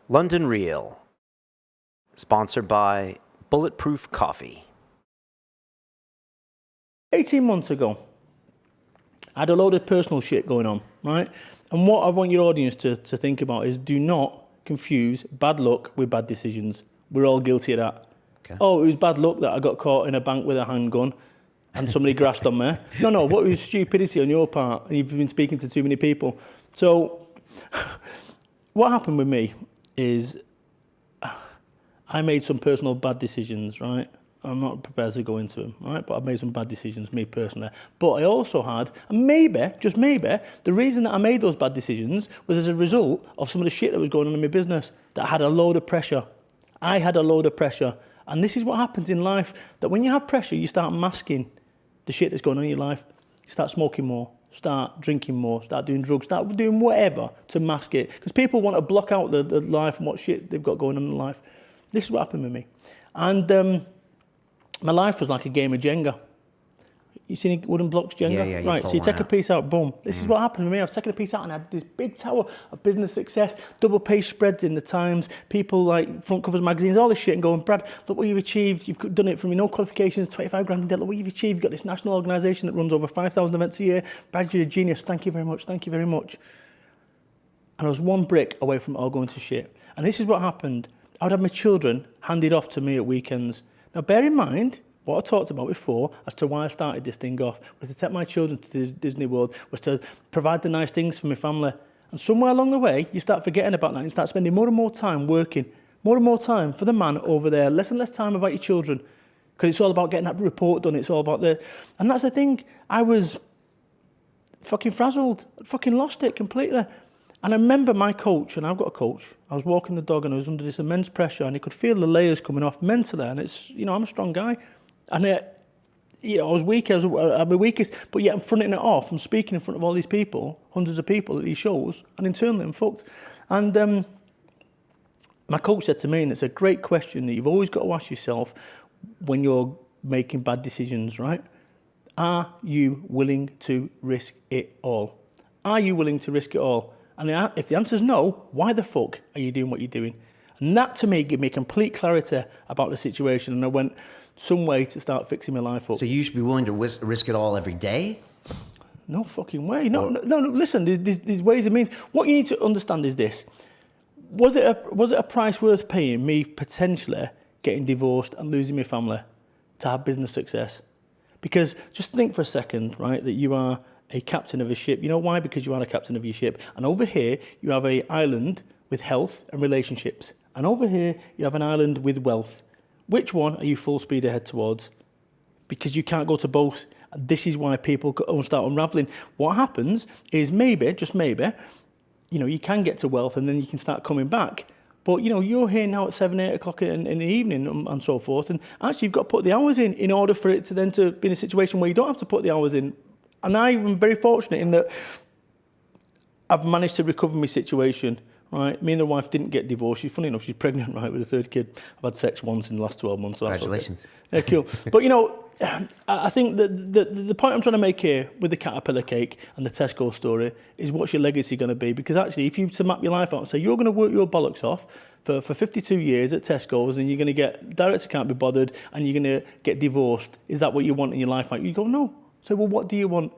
London Real, sponsored by Bulletproof Coffee. 18 months ago, I had a load of personal shit going on, right? And what I want your audience to think about is do not confuse bad luck with bad decisions. We're all guilty of that. Okay. Oh, it was bad luck that I got caught in a bank with a handgun and somebody grassed on me. No, what was stupidity on your part? You've been speaking to too many people. So what happened with me is I made some personal bad decisions, right? I'm not prepared to go into them, right? But I've made some bad decisions, me personally. But I also had, and maybe, just maybe, the reason that I made those bad decisions was as a result of some of the shit that was going on in my business that had a load of pressure. I had a load of pressure. And this is what happens in life, that when you have pressure, you start masking the shit that's going on in your life. You start smoking more, start drinking more, start doing drugs, start doing whatever to mask it. Because people want to block out the life and what shit they've got going on in life. This is what happened with me. And my life was like a game of Jenga. You seen wooden blocks Jenga? Yeah, right, so you take a piece out, boom. This is what happened to me. I was taking a piece out and I had this big tower of business success, double page spreads in the Times, people like front covers magazines, all this shit, and going, Brad, look what you've achieved. You've done it from no qualifications, 25 grand in debt. Look what you've achieved. You've got this national organisation that runs over 5,000 events a year. Brad, you're a genius. Thank you very much. Thank you very much. And I was one brick away from it all going to shit. And this is what happened. I would have my children handed off to me at weekends. Now, bear in mind, what I talked about before as to why I started this thing off was to take my children to Disney World, was to provide the nice things for my family. And somewhere along the way, you start forgetting about that and you start spending more and more time working, more and more time for the man over there, less and less time about your children, because it's all about getting that report done. It's all about and that's the thing. I was fucking frazzled, fucking lost it completely. And I remember my coach, and I've got a coach, I was walking the dog and I was under this immense pressure and he could feel the layers coming off mentally. And it's, I'm a strong guy. And I was weak, I was at my weakest, but yet I'm fronting it off. I'm speaking in front of all these people, hundreds of people at these shows, and internally I'm fucked. And my coach said to me, and it's a great question that you've always got to ask yourself when you're making bad decisions, right? Are you willing to risk it all? Are you willing to risk it all? And if the answer is no, why the fuck are you doing what you're doing? And that to me gave me complete clarity about the situation, and I went some way to start fixing my life up. So you should be willing to risk it all every day? No fucking way. No, listen, there's ways and means. What you need to understand is this. Was it a price worth paying, me potentially getting divorced and losing my family to have business success? Because just think for a second, right, that you are a captain of a ship. You know why? Because you are a captain of your ship. And over here, you have an island with health and relationships. And over here, you have an island with wealth. Which one are you full speed ahead towards? Because you can't go to both. This is why people start unraveling. What happens is maybe, just maybe, you can get to wealth and then you can start coming back. But, you're here now at 7, 8 o'clock in the evening and so forth. And actually, you've got to put the hours in order for it to then to be in a situation where you don't have to put the hours in. And I'm very fortunate in that I've managed to recover my situation. Right, me and the wife didn't get divorced. She's funny enough, she's pregnant, right, with a third kid. I've had sex once in the last 12 months. So Congratulations. Okay. Yeah, cool. But I think that the point I'm trying to make here with the Caterpillar cake and the Tesco story is what's your legacy going to be? Because actually, if you to map your life out and say you're going to work your bollocks off for 52 years at Tesco's and you're going to get director can't be bothered and you're going to get divorced, is that what you want in your life, Mike? You go, no. So, well, what do you want?